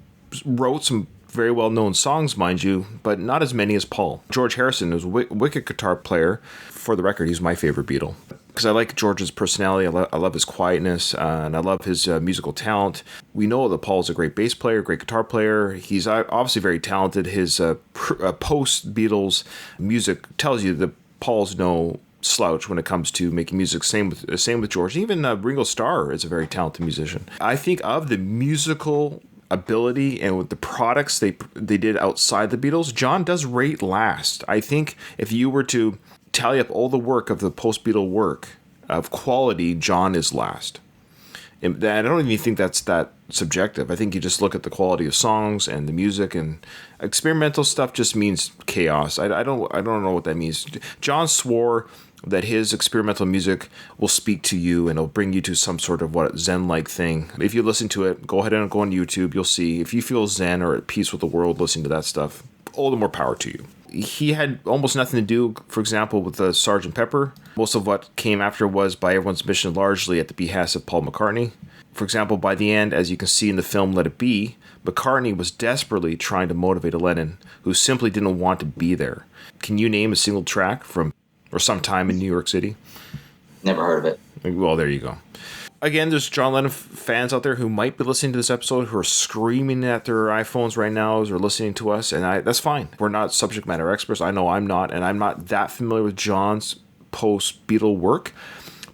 wrote some very well-known songs, mind you, but not as many as Paul. George Harrison was a wicked guitar player. For the record, he's my favorite Beatle. Because I like George's personality, I love his quietness, and I love his musical talent. We know that Paul's a great bass player, great guitar player. He's obviously very talented. His post-Beatles music tells you that Paul's no slouch when it comes to making music. Same with George. Even Ringo Starr is a very talented musician. I think of the musical ability and with the products they did outside the Beatles, John does rate last. I think if you were to tally up all the work of the post-Beatle work of quality, John is last. And I don't even think that's that subjective. I think you just look at the quality of songs and the music, and experimental stuff just means chaos. I don't know what that means. John swore that his experimental music will speak to you and it'll bring you to some sort of Zen-like thing. If you listen to it, go ahead and go on YouTube. You'll see if you feel Zen or at peace with the world listening to that stuff, all the more power to you. He had almost nothing to do, for example, with the Sgt. Pepper. Most of what came after was by everyone's mission, largely at the behest of Paul McCartney. For example, by the end, as you can see in the film Let It Be, McCartney was desperately trying to motivate Lennon, who simply didn't want to be there. Can you name a single track from or some time in New York City? Never heard of it. Well, there you go. Again, there's John Lennon fans out there who might be listening to this episode who are screaming at their iPhones right now as they're listening to us, and that's fine. We're not subject matter experts. I know I'm not, and I'm not that familiar with John's post-Beatle work,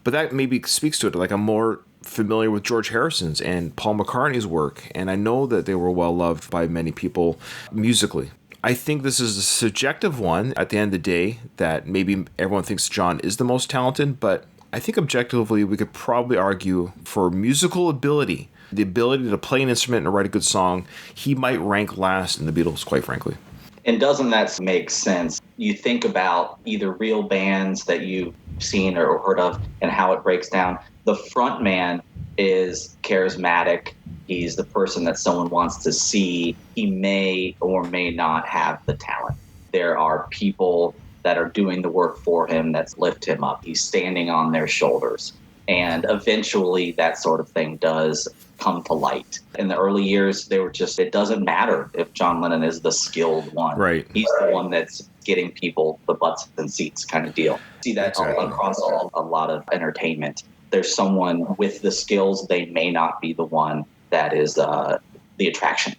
but that maybe speaks to it. Like, I'm more familiar with George Harrison's and Paul McCartney's work, and I know that they were well loved by many people musically. I think this is a subjective one at the end of the day, that maybe everyone thinks John is the most talented, but I think objectively we could probably argue for musical ability, the ability to play an instrument and write a good song, he might rank last in the Beatles, quite frankly. And doesn't that make sense? You think about either real bands that you've seen or heard of and how it breaks down. The front man is charismatic. He's the person that someone wants to see. He may or may not have the talent. There are people that are doing the work for him that's lift him up. He's standing on their shoulders. And eventually that sort of thing does come to light. In the early years, they were just, it doesn't matter if John Lennon is the skilled one. Right. He's the one that's getting people the butts and seats kind of deal. See that Exactly. across a lot of entertainment. There's someone with the skills, they may not be the one that is the attraction.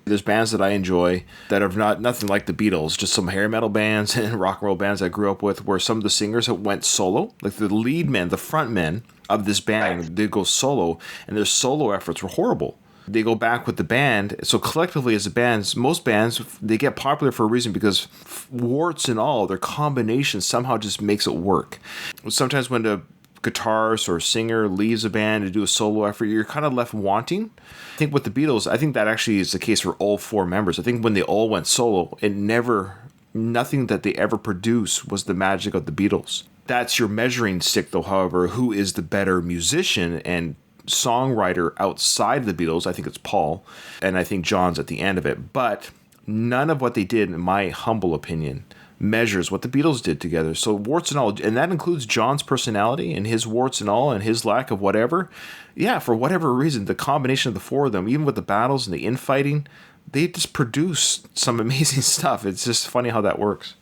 There's bands that I enjoy that are nothing like the Beatles, just some hair metal bands and rock and roll bands I grew up with, where some of the singers went solo. Like the lead men, the front men of this band, they go solo, and their solo efforts were horrible. They go back with the band. So collectively as a band, most bands, they get popular for a reason because warts and all, their combination somehow just makes it work. Sometimes when the guitarist or singer leaves a band to do a solo effort, you're kind of left wanting. I think with the Beatles, I think that actually is the case for all four members. I think when they all went solo, nothing that they ever produced was the magic of the Beatles. That's your measuring stick, though, however, who is the better musician and songwriter outside of the Beatles? I think it's Paul, and I think John's at the end of it. But none of what they did, in my humble opinion, measures what the Beatles did together. So warts and all, and that includes John's personality and his warts and all and his lack of whatever. Yeah, for whatever reason, the combination of the four of them, even with the battles and the infighting, they just produce some amazing stuff. It's just funny how that works.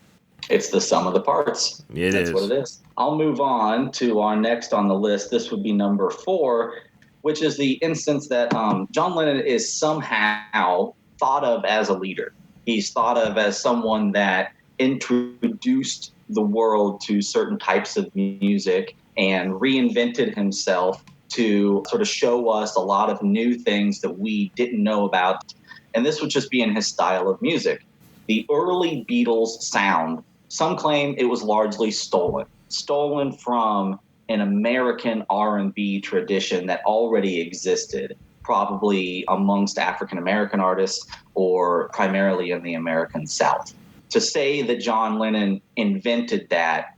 It's the sum of the parts. That's what it is. I'll move on to our next on the list. This would be number 4, which is the instance that John Lennon is somehow thought of as a leader. He's thought of as someone that introduced the world to certain types of music and reinvented himself to sort of show us a lot of new things that we didn't know about. And this would just be in his style of music. The early Beatles sound, some claim it was largely stolen from an American R&B tradition that already existed, probably amongst African-American artists or primarily in the American South. To say that John Lennon invented that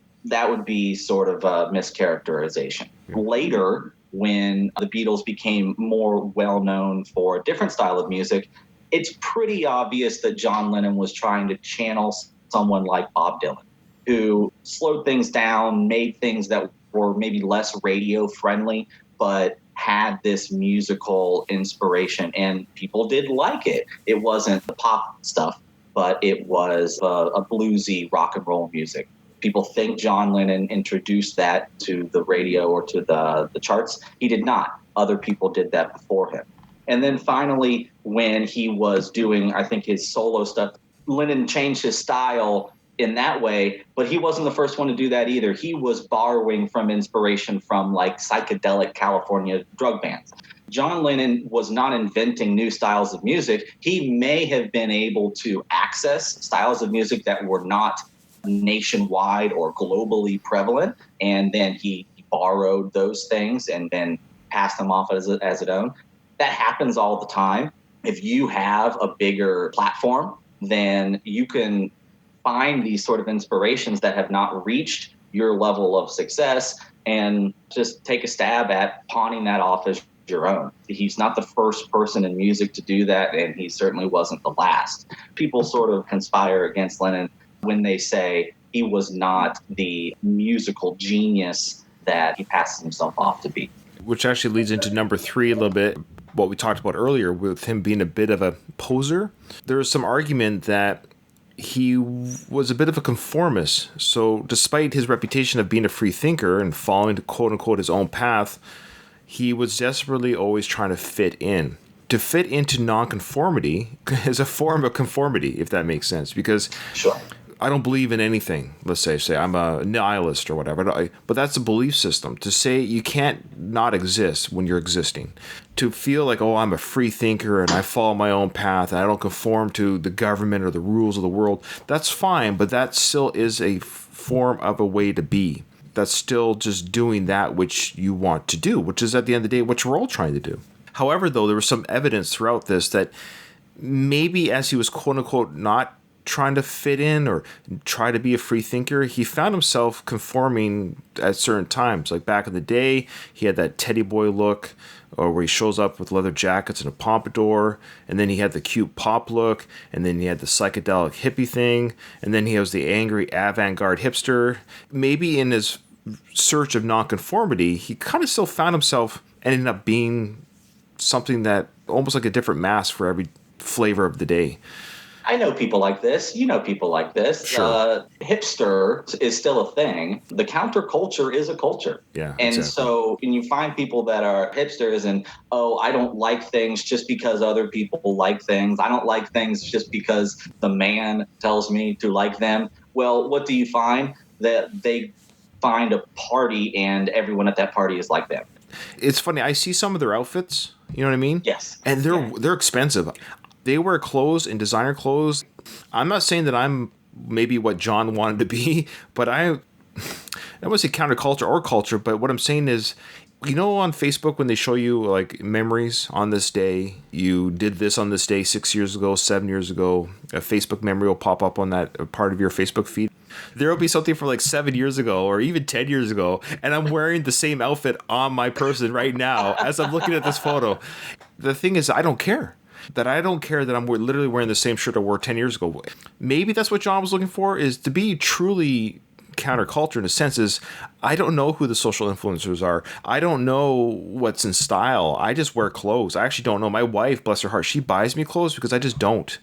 would be sort of a mischaracterization. Later, when the Beatles became more well-known for a different style of music, it's pretty obvious that John Lennon was trying to channel someone like Bob Dylan, who slowed things down, made things that were maybe less radio-friendly, but had this musical inspiration, and people did like it. It wasn't the pop stuff, but it was a bluesy rock and roll music. People think John Lennon introduced that to the radio or to the charts. He did not. Other people did that before him. And then finally, when he was doing, I think, his solo stuff, Lennon changed his style in that way, but he wasn't the first one to do that either. He was borrowing from inspiration from like psychedelic California drug bands. John Lennon was not inventing new styles of music. He may have been able to access styles of music that were not nationwide or globally prevalent, and then he borrowed those things and then passed them off as his own. That happens all the time. If you have a bigger platform, then you can find these sort of inspirations that have not reached your level of success and just take a stab at pawning that off as your own. He's not the first person in music to do that, and he certainly wasn't the last. People sort of conspire against Lennon when they say he was not the musical genius that he passes himself off to be. Which actually leads into number 3 a little bit, what we talked about earlier with him being a bit of a poser. There is some argument that he was a bit of a conformist. So despite his reputation of being a free thinker and following, quote unquote, his own path, he was desperately always trying to fit in. To fit into nonconformity is a form of conformity, if that makes sense, because Sure. I don't believe in anything. Let's say I'm a nihilist or whatever, but that's a belief system. To say you can't not exist when you're existing. To feel like, oh, I'm a free thinker and I follow my own path and I don't conform to the government or the rules of the world, that's fine, but that still is a form of a way to be. That's still just doing that which you want to do, which is at the end of the day what we're all trying to do. However, though, there was some evidence throughout this that maybe as he was quote unquote not trying to fit in or try to be a free thinker, he found himself conforming at certain times. Like back in the day, he had that teddy boy look, or where he shows up with leather jackets and a pompadour, and then he had the cute pop look, and then he had the psychedelic hippie thing, and then he was the angry avant-garde hipster. Maybe in his search of nonconformity, he kind of still found himself ending up being something that almost like a different mask for every flavor of the day. I know people like this. You know people like this. Sure. Hipster is still a thing. The counterculture is a culture. Yeah, and exactly. so when you find people that are hipsters and, oh, I don't like things just because other people like things. I don't like things just because the man tells me to like them. Well, what do you find? That they find a party and everyone at that party is like them. It's funny. I see some of their outfits. You know what I mean? Yes. And they're expensive. They wear clothes and designer clothes. I'm not saying that I'm maybe what John wanted to be, but I don't want to say counterculture or culture, but what I'm saying is, you know, on Facebook when they show you like memories on this day, you did this on this day 6 years ago, 7 years ago, a Facebook memory will pop up on that part of your Facebook feed. There will be something from like 7 years ago or even 10 years ago, and I'm wearing the same outfit on my person right now as I'm looking at this photo. The thing is, I don't care. I don't care that I'm literally wearing the same shirt I wore 10 years ago. Maybe that's what John was looking for, is to be truly counterculture in a sense. Is I don't know who the social influencers are. I don't know what's in style. I just wear clothes. I actually don't know. My wife, bless her heart, she buys me clothes because I just don't.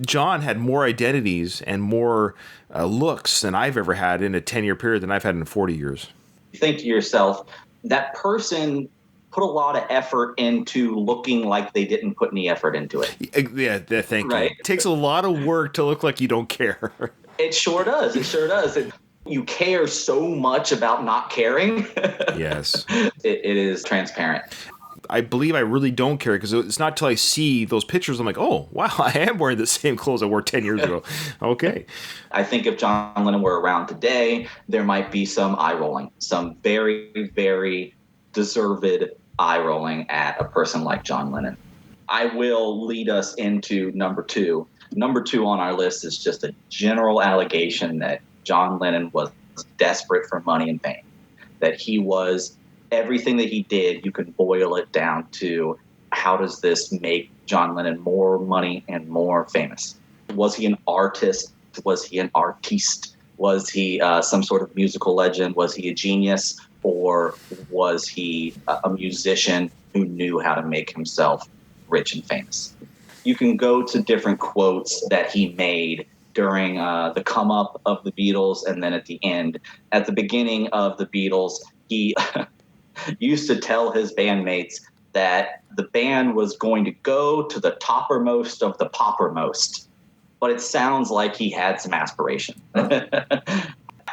John had more identities and more looks than I've ever had in a 10-year period than I've had in 40 years. Think to yourself, that person put a lot of effort into looking like they didn't put any effort into it. Yeah, thank you. Right? It takes a lot of work to look like you don't care. It sure does. It sure does. You care so much about not caring. Yes. It is transparent. I believe I really don't care because it's not till I see those pictures I'm like, oh, wow, I am wearing the same clothes I wore 10 years ago. Okay. I think if John Lennon were around today, there might be some eye rolling, some very, very deserved eye rolling at a person like John Lennon. I will lead us into number 2. Number 2 on our list is just a general allegation that John Lennon was desperate for money and fame, that he was everything that he did. You can boil it down to, how does this make John Lennon more money and more famous? Was he an artist? Was he an artiste? Was he some sort of musical legend? Was he a genius? Or was he a musician who knew how to make himself rich and famous? You can go to different quotes that he made during the come up of the Beatles and then at the end. At the beginning of the Beatles, he used to tell his bandmates that the band was going to go to the toppermost of the poppermost. But it sounds like he had some aspiration.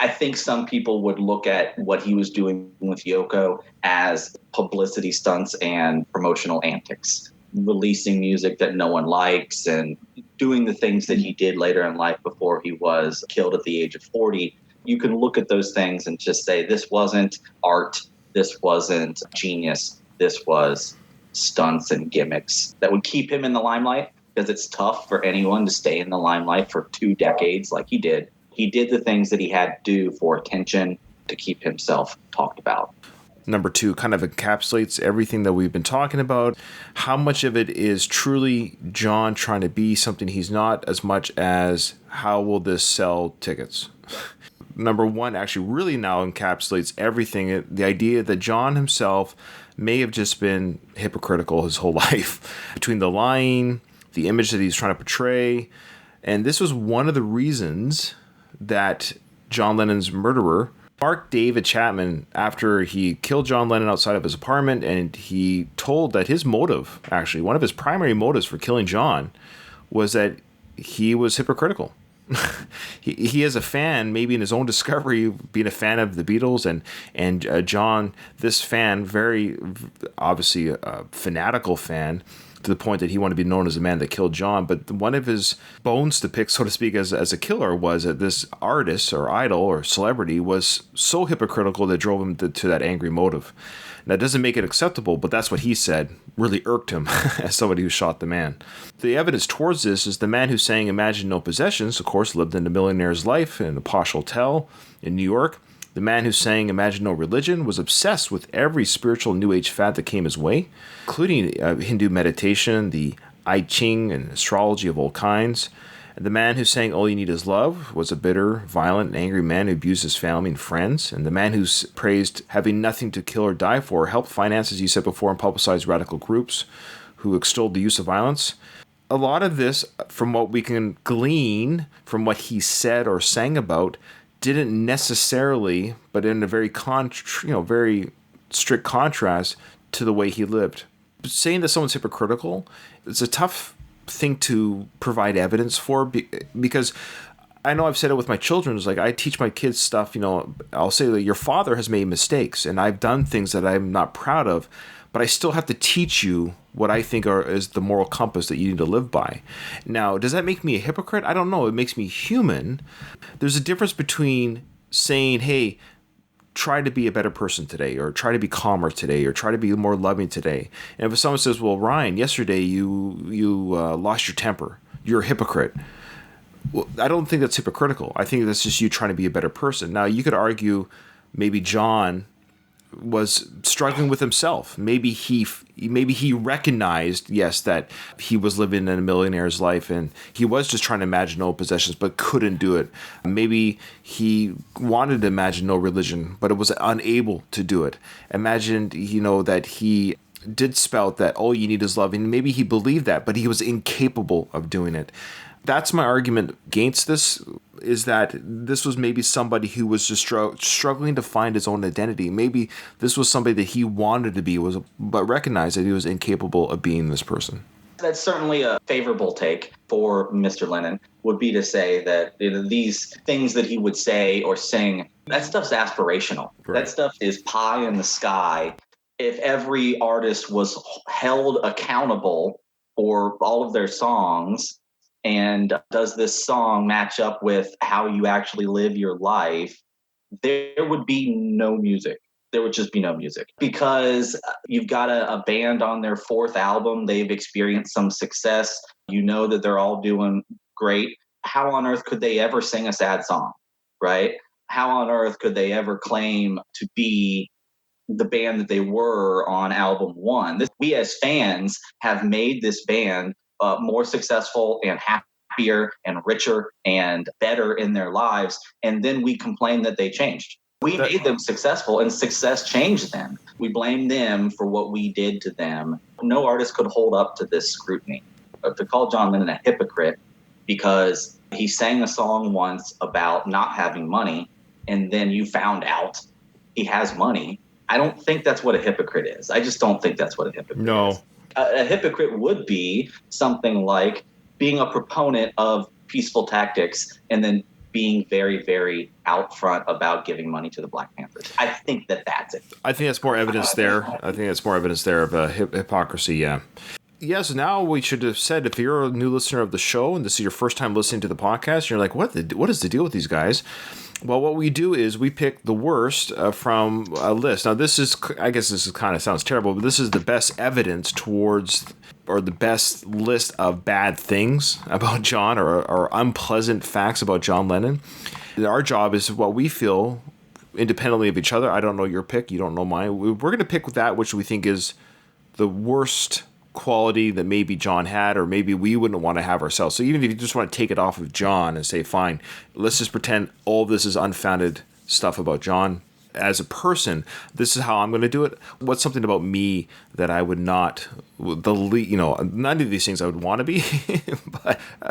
I think some people would look at what he was doing with Yoko as publicity stunts and promotional antics. releasing music that no one likes and doing the things that he did later in life before he was killed at the age of 40. You can look at those things and just say, this wasn't art, this wasn't genius, this was stunts and gimmicks that would keep him in the limelight, because it's tough for anyone to stay in the limelight for 2 decades like he did. He did the things that he had to do for attention to keep himself talked about. Number 2 kind of encapsulates everything that we've been talking about. How much of it is truly John trying to be something he's not, as much as how will this sell tickets? Number 1 actually really now encapsulates everything. The idea that John himself may have just been hypocritical his whole life, between the lying, the image that he's trying to portray. And this was one of the reasons that John Lennon's murderer, Mark David Chapman, after he killed John Lennon outside of his apartment, and he told that his motive, actually, one of his primary motives for killing John, was that he was hypocritical. he as a fan, maybe in his own discovery, being a fan of the Beatles, and John, this fan, very obviously a fanatical fan, to the point that he wanted to be known as the man that killed John. But one of his bones to pick, so to speak, as a killer was that this artist or idol or celebrity was so hypocritical that drove him to that angry motive. That doesn't make it acceptable, but that's what he said really irked him as somebody who shot the man. The evidence towards this is the man who sang Imagine No Possessions, of course, lived in a millionaire's life in a posh hotel in New York. The man who sang Imagine No Religion was obsessed with every spiritual New Age fad that came his way, including Hindu meditation, the I Ching, and astrology of all kinds. And the man who sang All You Need Is Love was a bitter, violent, and angry man who abused his family and friends. And the man who praised having nothing to kill or die for helped finance, as you said before, and publicize radical groups who extolled the use of violence. A lot of this, from what we can glean from what he said or sang about, didn't necessarily, but in a very very strict contrast to the way he lived. Saying that someone's hypocritical, it's a tough thing to provide evidence for, because I know I've said it with my children. It's like I teach my kids stuff, I'll say that your father has made mistakes and I've done things that I'm not proud of, but I still have to teach you what I think is the moral compass that you need to live by. Now, does that make me a hypocrite? I don't know. It makes me human. There's a difference between saying, hey, try to be a better person today, or try to be calmer today, or try to be more loving today. And if someone says, well, Ryan, yesterday you lost your temper, you're a hypocrite. Well, I don't think that's hypocritical. I think that's just you trying to be a better person. Now, you could argue maybe John was struggling with himself. Maybe he recognized, yes, that he was living in a millionaire's life and he was just trying to imagine no possessions but couldn't do it. Maybe he wanted to imagine no religion but it was unable to do it. Imagined, that he did spout that all you need is love, and maybe he believed that, but he was incapable of doing it. That's my argument against this, is that this was maybe somebody who was just struggling to find his own identity. Maybe this was somebody that he wanted to be, but recognized that he was incapable of being this person. That's certainly a favorable take for Mr. Lennon, would be to say that these things that he would say or sing, that stuff's aspirational. Right. That stuff is pie in the sky. If every artist was held accountable for all of their songs, and does this song match up with how you actually live your life, there would be no music. There would just be no music, because you've got a band on their 4th album. They've experienced some success. You know that they're all doing great. How on earth could they ever sing a sad song, right? How on earth could they ever claim to be the band that they were on album 1? We as fans have made this band more successful and happier and richer and better in their lives. And then we complain that they changed. We made them successful, and success changed them. We blame them for what we did to them. No artist could hold up to this scrutiny. To call John Lennon a hypocrite because he sang a song once about not having money, and then you found out he has money, I don't think that's what a hypocrite is. I just don't think that's what a hypocrite is. A hypocrite would be something like being a proponent of peaceful tactics and then being very, very out front about giving money to the Black Panthers. I think that's it. I think that's more evidence there. I think that's more evidence there of hypocrisy, yeah. Yes, now we should have said, if you're a new listener of the show and this is your first time listening to the podcast, you're like, what is the deal with these guys? Well, what we do is we pick the worst from a list. Now, I guess this is kind of sounds terrible, but this is the best evidence towards, or the best list of bad things about John, or unpleasant facts about John Lennon. And our job is what we feel independently of each other. I don't know your pick. You don't know mine. We're going to pick that which we think is the worst quality that maybe John had, or maybe we wouldn't want to have ourselves. So even if you just want to take it off of John and say, fine, let's just pretend all this is unfounded stuff about John as a person, this is how I'm going to do it. What's something about me that I would not, none of these things I would want to be,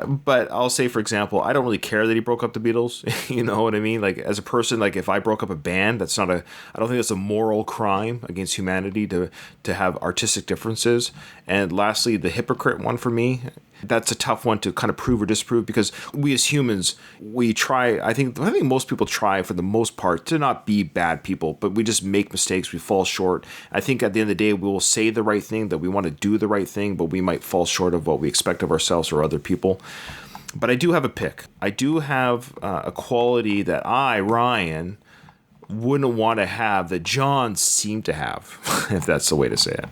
but I'll say, for example, I don't really care that he broke up the Beatles. You know what I mean? Like, as a person, like, if I broke up a band, I don't think that's a moral crime against humanity to have artistic differences. And lastly, the hypocrite one for me, that's a tough one to kind of prove or disprove, because we as humans, we try, I think most people try for the most part to not be bad people, but we just make mistakes, we fall short. I think at the end of the day, we will say the right thing, that we want to do the right thing, but we might fall short of what we expect of ourselves or other people. But I do have a pick. I do have a quality that I, Ryan, wouldn't want to have that John seemed to have, if that's the way to say it.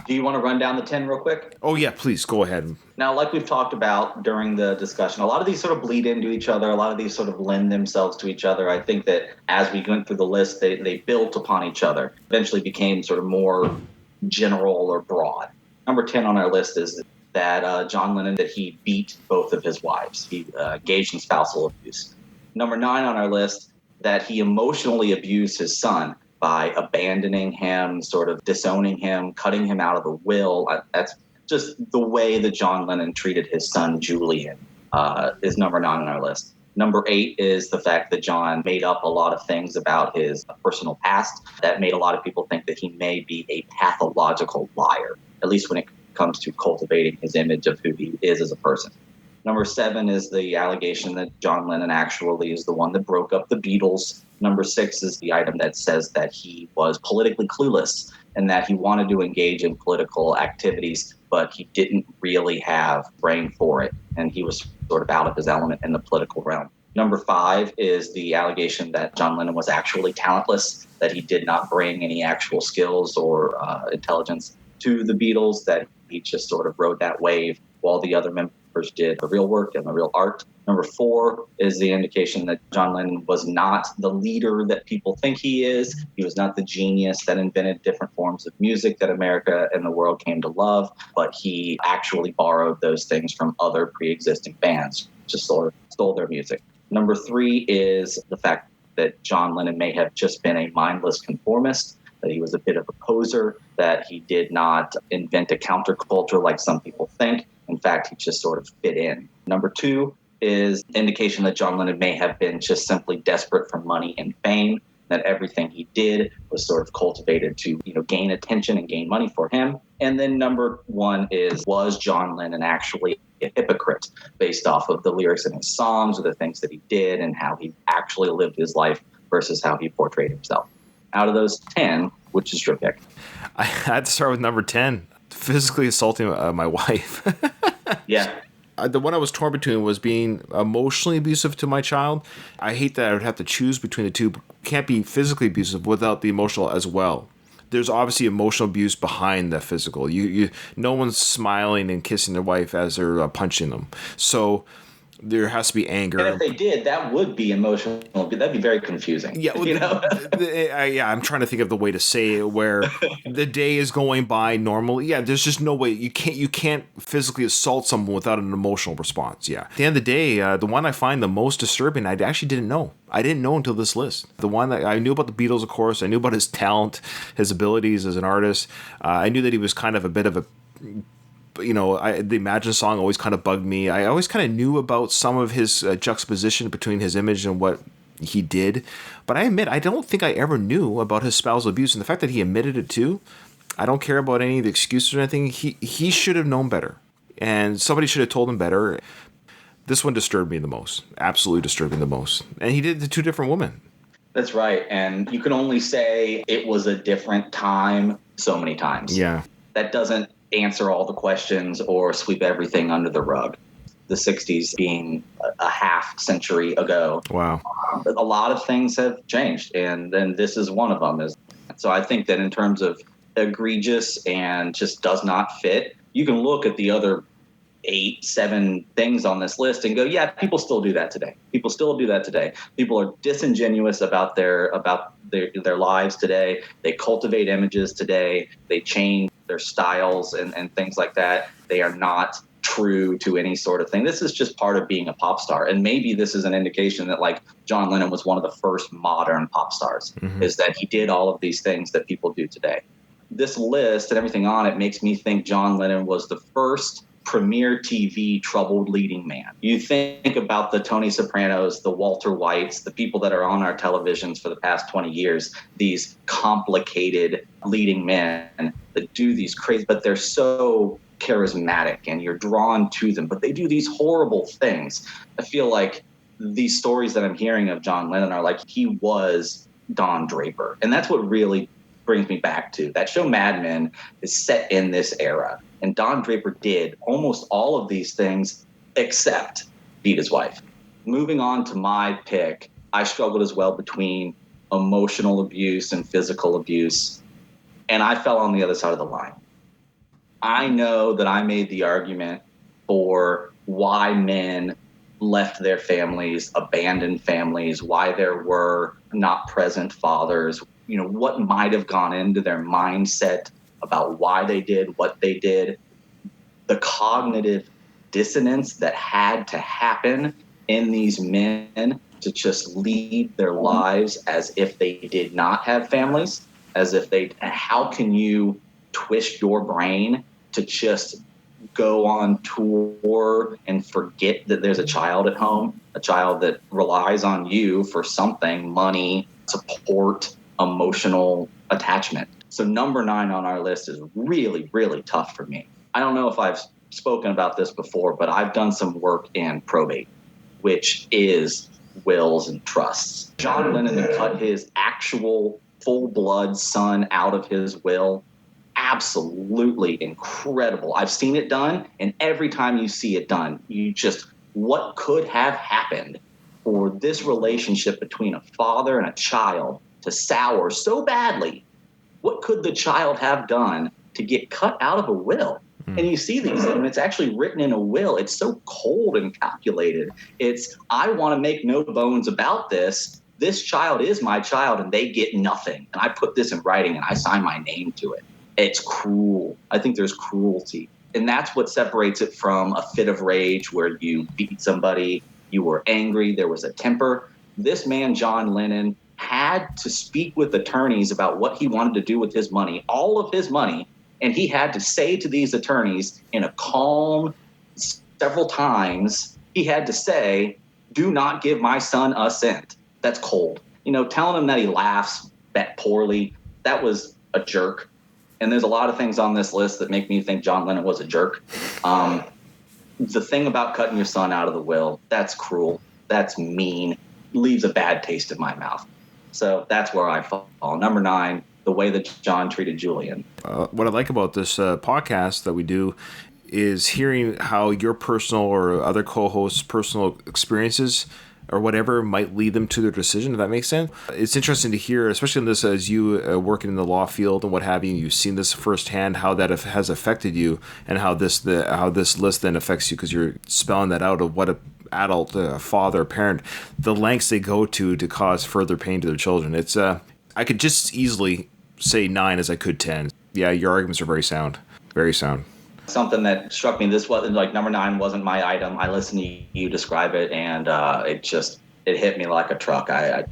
Do you want to run down the 10 real quick? Oh, yeah, please, go ahead. Now, like we've talked about during the discussion, a lot of these sort of bleed into each other. A lot of these sort of lend themselves to each other. I think that as we went through the list, they built upon each other, eventually became sort of more general or broad. Number 10 on our list is that John Lennon, that he beat both of his wives. He engaged in spousal abuse. Number 9 on our list, that he emotionally abused his son by abandoning him, sort of disowning him, cutting him out of the will. That's just the way that John Lennon treated his son, Julian, is number 9 on our list. Number 8 is the fact that John made up a lot of things about his personal past that made a lot of people think that he may be a pathological liar, at least when it comes to cultivating his image of who he is as a person. Number 7 is the allegation that John Lennon actually is the one that broke up the Beatles. Number 6 is the item that says that he was politically clueless and that he wanted to engage in political activities, but he didn't really have brain for it, and he was sort of out of his element in the political realm. Number 5 is the allegation that John Lennon was actually talentless, that he did not bring any actual skills or intelligence to the Beatles, that he just sort of rode that wave while the other members did the real work and the real art. Number 4 is the indication that John Lennon was not the leader that people think he is. He was not the genius that invented different forms of music that America and the world came to love, but he actually borrowed those things from other pre-existing bands, just sort of stole their music. Number 3 is the fact that John Lennon may have just been a mindless conformist, that he was a bit of a poser, that he did not invent a counterculture like some people think. In fact, he just sort of fit in. Number 2 is indication that John Lennon may have been just simply desperate for money and fame, that everything he did was sort of cultivated to, gain attention and gain money for him. And then number 1 is, was John Lennon actually a hypocrite based off of the lyrics in his songs or the things that he did and how he actually lived his life versus how he portrayed himself? Out of those 10, which is your pick? I had to start with number 10, physically assaulting my wife. Yeah. The one I was torn between was being emotionally abusive to my child. I hate that I would have to choose between the two, but can't be physically abusive without the emotional as well. There's obviously emotional abuse behind the physical. No one's smiling and kissing their wife as they're punching them. So there has to be anger. And if they did, that would be emotional. That'd be very confusing. Yeah, I'm trying to think of the way to say it where the day is going by normally. Yeah, there's just no way you can't physically assault someone without an emotional response. Yeah. At the end of the day, the one I find the most disturbing, I actually didn't know. I didn't know until this list. The one that I knew about the Beatles, of course. I knew about his talent, his abilities as an artist. I knew that he was kind of a bit of a the Imagine song always kind of bugged me. I always kind of knew about some of his juxtaposition between his image and what he did. But I admit, I don't think I ever knew about his spousal abuse. And the fact that he admitted it too, I don't care about any of the excuses or anything. He should have known better. And somebody should have told him better. This one disturbed me the most. Absolutely disturbed me the most. And he did it to 2 different women. That's right. And you can only say it was a different time so many times. Yeah. That doesn't answer all the questions or sweep everything under the rug. The 60s being a half century ago. Wow. But a lot of things have changed, and then this is one of them. So I think that in terms of egregious and just does not fit, you can look at the other 7 things on this list and go, yeah, people still do that today. People still do that today. People are disingenuous about their lives today. They cultivate images today. They change their styles and things like that. They are not true to any sort of thing. This is just part of being a pop star. And maybe this is an indication that like John Lennon was one of the first modern pop stars, is that he did all of these things that people do today. This list and everything on it makes me think John Lennon was the first premier TV troubled leading man. You think about the Tony Sopranos, the Walter Whites, the people that are on our televisions for the past 20 years, these complicated leading men that do these crazy, but they're so charismatic and you're drawn to them, but they do these horrible things. I feel like these stories that I'm hearing of John Lennon are like he was Don Draper. And that's what really brings me back to that show Mad Men is set in this era. And Don Draper did almost all of these things except beat his wife. Moving on to my pick, I struggled as well between emotional abuse and physical abuse. And I fell on the other side of the line. I know that I made the argument for why men left their families, abandoned families, why there were not present fathers, you know, what might have gone into their mindset about why they did what they did, the cognitive dissonance that had to happen in these men to just lead their lives as if they did not have families, as if they, how can you twist your brain to just go on tour and forget that there's a child at home, a child that relies on you for something, money, support, emotional attachment. So number 9 on our list is really, really tough for me. I don't know if I've spoken about this before, but I've done some work in probate, which is wills and trusts. John Lennon cut his actual full-blood son out of his will. Absolutely incredible. I've seen it done, and every time you see it done, you just, what could have happened for this relationship between a father and a child to sour so badly? What could the child have done to get cut out of a will? And you see these, and it's actually written in a will. It's so cold and calculated. It's, I want to make no bones about this. This child is my child, and they get nothing. And I put this in writing, and I sign my name to it. It's cruel. I think there's cruelty. And that's what separates it from a fit of rage where you beat somebody, you were angry, there was a temper. This man, John Lennon, had to speak with attorneys about what he wanted to do with his money, all of his money, and he had to say to these attorneys in a calm, several times, he had to say, do not give my son a cent. That's cold. You know, telling him that he laughs bet poorly, that was a jerk. And there's a lot of things on this list that make me think John Lennon was a jerk. The thing about cutting your son out of the will, that's cruel. That's mean. Leaves a bad taste in my mouth. So that's where I fall. Number 9, the way that John treated Julian. What I like about this podcast that we do is hearing how your personal or other co-hosts' personal experiences or whatever might lead them to their decision, if that makes sense. It's interesting to hear, especially in this as you working in the law field and what have you, you've seen this firsthand, how that has affected you and how this list then affects you because you're spelling that out of what a adult, father, parent, the lengths they go to cause further pain to their children. It's I could just as easily say 9 as I could 10. Yeah, your arguments are very sound. Very sound. Something that struck me, this wasn't like number 9 wasn't my item. I listened to you describe it, and it hit me like a truck. I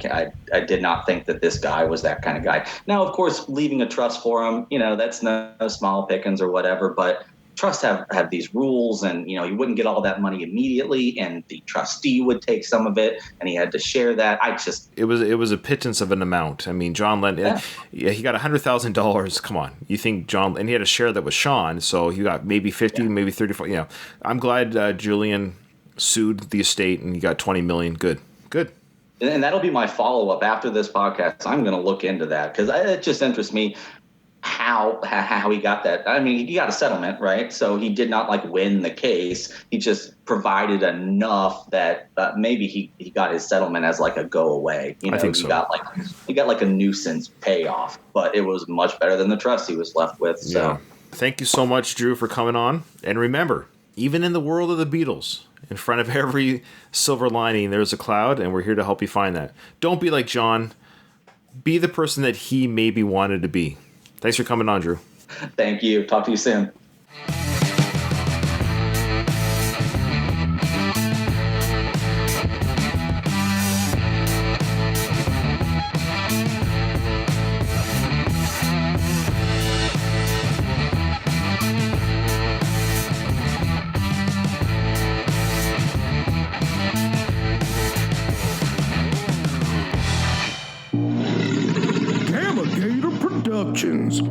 did not think that this guy was that kind of guy. Now, of course, leaving a trust for him, you know, that's no small pickings or whatever, but trusts have these rules, and you know, you wouldn't get all that money immediately, and the trustee would take some of it, and he had to share that. It was a pittance of an amount. I mean, John Lennon, he got $100,000. Come on, you think John, and he had to share that with Sean, so he got maybe 50, maybe 34. You know, I'm glad Julian sued the estate and he got 20 million. Good. And that'll be my follow up after this podcast. I'm going to look into that because it just interests me. how he got that. I mean, he got a settlement, right? So he did not like win the case. He just provided enough that maybe he got his settlement as like a go away. You know, I think so. He got like a nuisance payoff, but it was much better than the trust he was left with. So Yeah. Thank you so much, Drew, for coming on. And remember, even in the world of the Beatles, in front of every silver lining, there's a cloud, and we're here to help you find that. Don't be like John. Be the person that he maybe wanted to be. Thanks for coming on, Drew. thank you. Talk to you soon. Gamma Gator Productions.